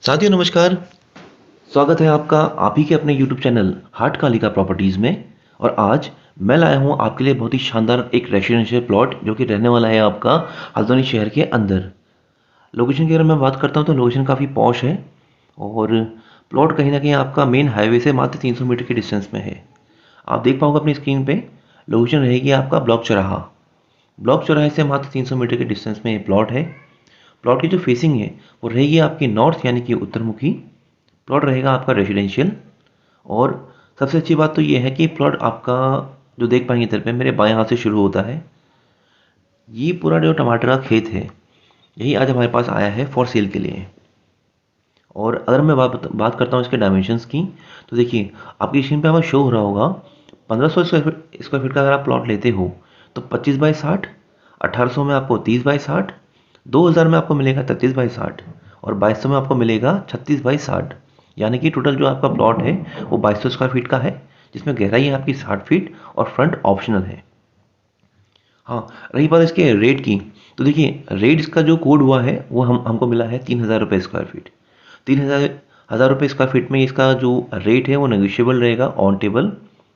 साथियों नमस्कार। स्वागत है आपका आप ही के अपने YouTube चैनल हाट कालिका प्रॉपर्टीज़ में। और आज मैं लाया हूँ आपके लिए बहुत ही शानदार एक रेसिडेंशियल प्लॉट जो कि रहने वाला है आपका हल्द्वानी शहर के अंदर। लोकेशन की अगर मैं बात करता हूँ तो लोकेशन काफ़ी पॉश है और प्लॉट कहीं ना कहीं आपका मेन हाईवे से मात्र 300 मीटर के डिस्टेंस में है। आप देख पाओगे अपनी स्क्रीन पे लोकेशन रहेगी आपका ब्लॉक चौराहा। ब्लॉक चौराहे से मात्र 300 मीटर के डिस्टेंस में ये प्लॉट है। प्लॉट की जो फेसिंग है वो रहेगी आपकी नॉर्थ यानी कि उत्तरमुखी। प्लॉट रहेगा आपका रेजिडेंशियल। और सबसे अच्छी बात तो ये है कि प्लॉट आपका जो देख पाएंगे इधर पे मेरे बाएं हाथ से शुरू होता है। ये पूरा जो टमाटर का खेत है यही आज हमारे पास आया है फॉर सेल के लिए। और अगर मैं बात करता हूँ इसके डायमेंशंस की तो देखिए आपकी स्क्रीन पे हमें शो हो रहा होगा 1500 स्क्वायर फीट का अगर आप प्लॉट लेते हो तो 25 बाई 60, 1800 में आपको 30 बाई 60, 2000 में आपको मिलेगा 33 बाई 60 और 2200 में आपको मिलेगा 36 बाई 60। यानी कि टोटल जो आपका प्लॉट है वो 2200 स्क्वायर फीट का है जिसमें गहराई है आपकी 60 फीट और फ्रंट ऑप्शनल है। हाँ, रही बात इसके रेट की तो देखिए रेट इसका जो कोड हुआ है वो हमको मिला है 3000 रुपये स्क्वायर फीट। 3000 रुपये स्क्वायर फीट में इसका जो रेट है वो नेगोशिएबल रहेगा ऑन टेबल।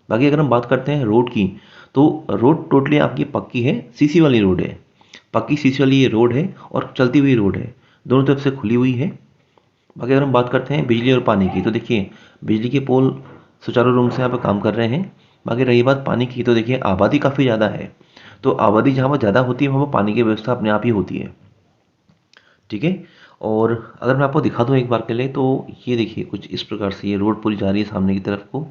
बाकी अगर हम बात करते हैं रोड की तो रोड टोटली आपकी पक्की है, सीसी वाली रोड है। पक्की सीसी वाली ये रोड है और चलती हुई रोड है, दोनों तरफ से खुली हुई है। बाकी अगर हम बात करते हैं बिजली और पानी की तो देखिए बिजली के पोल सुचारू रूप से यहाँ पर काम कर रहे हैं। बाकी रही बात पानी की तो देखिए आबादी काफ़ी ज़्यादा है, तो आबादी जहाँ पर ज़्यादा होती है वहाँ पर पानी की व्यवस्था अपने आप ही होती है। ठीक है। और अगर मैं आपको दिखा दूँ एक बार के लिए तो ये देखिए कुछ इस प्रकार से ये रोड पूरी जा रही है सामने की तरफ को।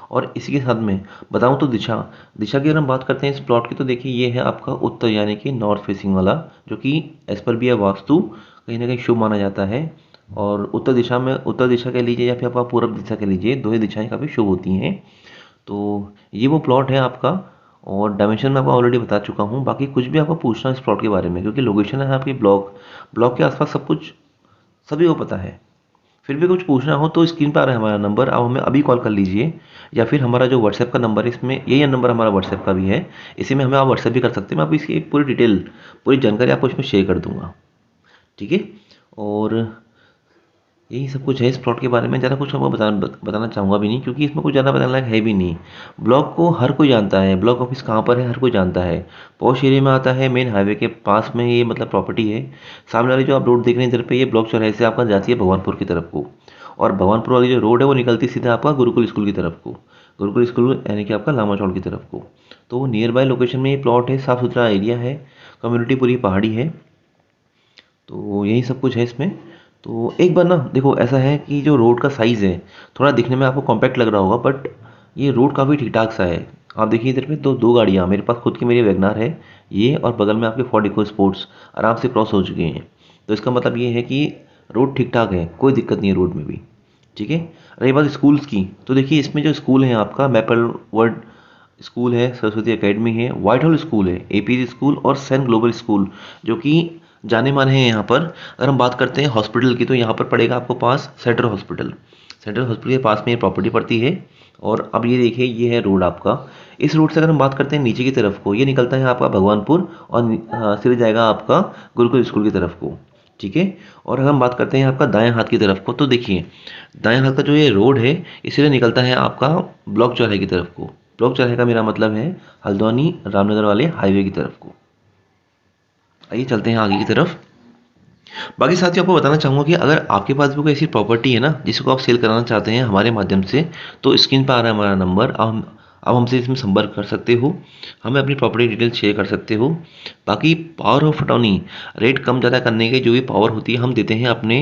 और इसी के साथ में बताऊँ तो दिशा दिशा की अगर हम बात करते हैं इस प्लॉट की तो देखिए ये है आपका उत्तर यानी कि नॉर्थ फेसिंग वाला, जो कि एज पर बी है वास्तु कहीं ना कहीं शुभ माना जाता है। और उत्तर दिशा में उत्तर दिशा कह लीजिए या फिर आप पूर्व दिशा कह लीजिए, दो ही दिशाएं काफ़ी शुभ होती हैं। तो ये वो प्लॉट है आपका। और डायमेंशन मैं आपको ऑलरेडी बता चुका हूँ। बाकी कुछ भी आपको पूछना है इस प्लॉट के बारे में क्योंकि लोकेशन है आपकी ब्लॉक ब्लॉक के आसपास सब कुछ सभी को पता है। फिर भी कुछ पूछना हो तो स्क्रीन पर आ रहा है हमारा नंबर, आप हमें अभी कॉल कर लीजिए। या फिर हमारा जो व्हाट्सएप का नंबर है इसमें यही नंबर हमारा व्हाट्सएप का भी है, इसी में हमें आप व्हाट्सएप भी कर सकते हैं। मैं आपको इसकी पूरी डिटेल पूरी जानकारी आपको इसमें शेयर कर दूंगा। ठीक है। और यही सब कुछ है इस प्लॉट के बारे में। ज़्यादा कुछ आपको बताना चाहूँगा भी नहीं क्योंकि इसमें कुछ ज़्यादा बताने लायक है भी नहीं। ब्लॉक को हर कोई जानता है, ब्लॉक ऑफिस कहाँ पर है हर कोई जानता है। पॉश एरिया में आता है, मेन हाईवे के पास में ये मतलब प्रॉपर्टी है। सामने वाली जो आप रोड देख रहे हैं इधर पे ये ब्लॉक चौराहे से आपका जाती है भगवानपुर की तरफ को। और भगवानपुर वाली जो रोड है वो निकलती है सीधा आपका गुरुकुल स्कूल की तरफ को। गुरुकुल स्कूल यानी कि आपका लामा चौड़ की तरफ को। तो नियर बाय लोकेशन में ये प्लॉट है, साफ़ सुथरा एरिया है, कम्युनिटी पूरी पहाड़ी है। तो यही सब कुछ है इसमें। तो एक बार ना देखो ऐसा है कि जो रोड का साइज़ है थोड़ा दिखने में आपको कॉम्पैक्ट लग रहा होगा, बट ये रोड काफ़ी ठीक ठाक सा है। आप देखिए इधर पे दो गाड़ियाँ मेरे पास खुद की मेरी वैगनार है ये, और बगल में आपके फोर्ड इको स्पोर्ट्स आराम से क्रॉस हो चुके हैं। तो इसका मतलब ये है कि रोड ठीक ठाक है, कोई दिक्कत नहीं है रोड में भी। ठीक है। रही बात स्कूल्स की तो देखिए इसमें जो स्कूल है आपका मैपल वर्ड स्कूल है, सरस्वती एकेडमी है, वाइट हॉल स्कूल है, एपीजी स्कूल और सेंट ग्लोबल स्कूल जो कि जाने माने हैं यहाँ पर। अगर हम बात करते हैं हॉस्पिटल की तो यहाँ पर पड़ेगा आपको पास सेंट्रल हॉस्पिटल। सेंट्रल हॉस्पिटल के पास में ये प्रॉपर्टी पड़ती है। और अब ये देखिए ये है रोड आपका। इस रोड से अगर हम बात करते हैं नीचे की तरफ को ये निकलता है आपका भगवानपुर और सीधे जाएगा आपका गुरुकुल स्कूल की तरफ को। ठीक है। और अगर हम बात करते हैं आपका दाएं हाथ की तरफ को तो देखिए दाएं हाथ का जो ये रोड है इसीलिए निकलता है आपका ब्लॉक चौराहे की तरफ को। ब्लॉक चौराहे का मेरा मतलब है हल्द्वानी रामनगर वाले हाईवे की तरफ को। आइए चलते हैं आगे की तरफ। बाकी साथियों आपको बताना चाहूँगा कि अगर आपके पास भी कोई ऐसी प्रॉपर्टी है ना जिसको आप सेल कराना चाहते हैं हमारे माध्यम से तो स्क्रीन पर आ रहा है हमारा नंबर, आप हमसे इसमें संपर्क कर सकते हो, हमें अपनी प्रॉपर्टी डिटेल शेयर कर सकते हो। बाकी पावर ऑफ अटॉर्नी रेट कम ज़्यादा करने की जो भी पावर होती है हम देते हैं अपने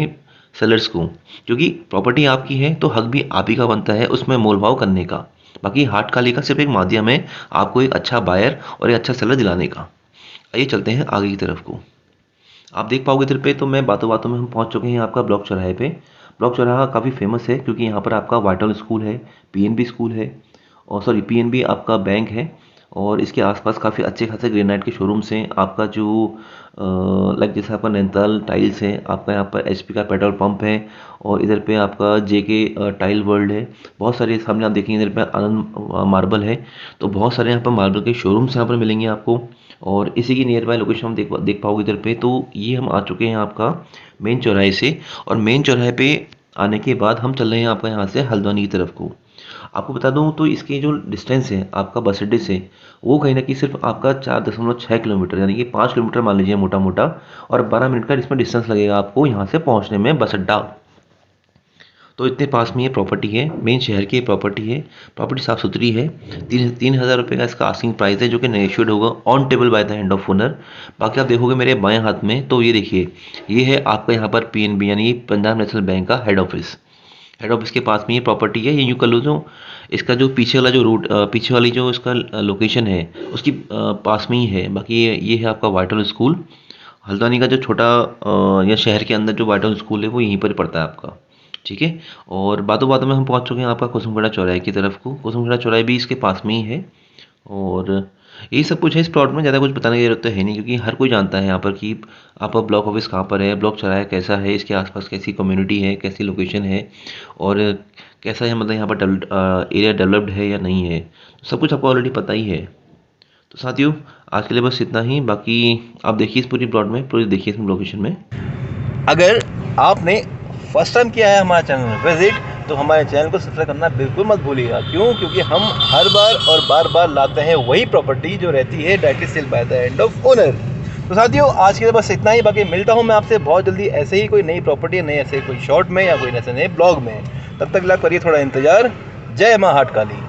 सेलर्स को, क्योंकि प्रॉपर्टी आपकी है तो हक भी आप ही का बनता है उसमें मोल भाव करने का। बाकी हाट काली का सिर्फ एक माध्यम है आपको एक अच्छा बायर और एक अच्छा सेलर दिलाने का। आइए चलते हैं आगे की तरफ को। आप देख पाओगे इधर पे तो मैं बातों बातों में हम पहुंच चुके हैं आपका ब्लॉक चौराहे पे। ब्लॉक चौराहा काफ़ी फेमस है क्योंकि यहाँ पर आपका वाइटल स्कूल है, पीएनबी स्कूल है, और सॉरी पीएनबी आपका बैंक है। और इसके आसपास काफ़ी अच्छे खासे ग्रेनाइट के शोरूम्स हैं। आपका जो लाइक जैसे आपका नैनीताल टाइल्स है, आपका यहाँ पर एचपी का पेट्रोल पंप है, और इधर पे आपका जेके टाइल वर्ल्ड है। बहुत सारे सामने आप देखेंगे इधर पे आनंद मार्बल है। तो बहुत सारे यहाँ पर मार्बल के शोरूम्स यहाँ पर मिलेंगे आपको। और इसी की नियर बाय लोकेशन हम देख पाओगे इधर पे। तो ये हम आ चुके हैं आपका मेन चौराहे से, और मेन चौराहे पे आने के बाद हम चल रहे हैं आपका यहाँ से हल्द्वानी की तरफ को। आपको बता दूँ तो इसकी जो डिस्टेंस है आपका बस अड्डे से, वो कहीं न कहीं सिर्फ आपका 4.6 किलोमीटर, यानी कि 5 किलोमीटर मान लीजिए मोटा-मोटा, और 12 मिनट का इसमें डिस्टेंस लगेगा आपको यहाँ से पहुँचने में बस अड्डा। तो इतने पास में ये प्रॉपर्टी है, मेन शहर की प्रॉपर्टी है। प्रॉपर्टी साफ़ सुथरी है। 3,000 रुपये का इसका आस्किंग प्राइस है, जो कि नेगोशिएट होगा on table by the end of owner. बाकी आप देखोगे मेरे बाएं हाथ में, तो ये देखिए, ये है आपका यहाँ पर पीएनबी यानी पंजाब नेशनल बैंक का हेड ऑफिस। हेड ऑफिस के पास में ये प्रॉपर्टी है। ये यूँ कर लो तो इसका जो पीछे वाला जो रूट, पीछे वाली जो इसका लोकेशन है उसकी पास में ही है। बाकी ये है आपका वाइटल स्कूल। हल्द्वानी का जो छोटा या शहर के अंदर जो वाइटल स्कूल है वो यहीं पर पड़ता है आपका। ठीक है। और बातों बातों में हम पहुंच चुके हैं आपका कुसुमगढ़ा चौराहे की तरफ को। कुसुमगढ़ा चौराहे भी इसके पास में ही है। और यही सब कुछ है इस प्लॉट में। ज़्यादा कुछ बताने की जरूरत तो है नहीं, क्योंकि हर कोई जानता है यहाँ पर कि आपका ब्लॉक ऑफिस कहाँ पर है, ब्लॉक चौराहा कैसा है, इसके आसपास कैसी कम्युनिटी है, कैसी लोकेशन है, और कैसा है, मतलब यहाँ पर एरिया डेवलप्ड है या नहीं है, सब कुछ आपको ऑलरेडी पता ही है। तो साथियों, आज के लिए बस इतना ही। बाकी आप देखिए इस पूरी प्लॉट में, पूरी देखिए इसमें लोकेशन में। अगर आपने फर्स्ट टाइम किया है हमारा चैनल विजिट, तो हमारे चैनल को सब्सक्राइब करना बिल्कुल मत भूलिएगा। क्यों? क्योंकि हम हर बार और बार बार लाते हैं वही प्रॉपर्टी जो रहती है directly sale by the end of owner. तो साथियों, आज के लिए बस इतना ही। बाकी मिलता हूँ मैं आपसे बहुत जल्दी ऐसे ही कोई नई प्रॉपर्टी, नए ऐसे कोई शॉर्ट में या कोई ऐसे नए ब्लॉग में। तब तक करिए थोड़ा इंतजार। जय माँ हाट काली।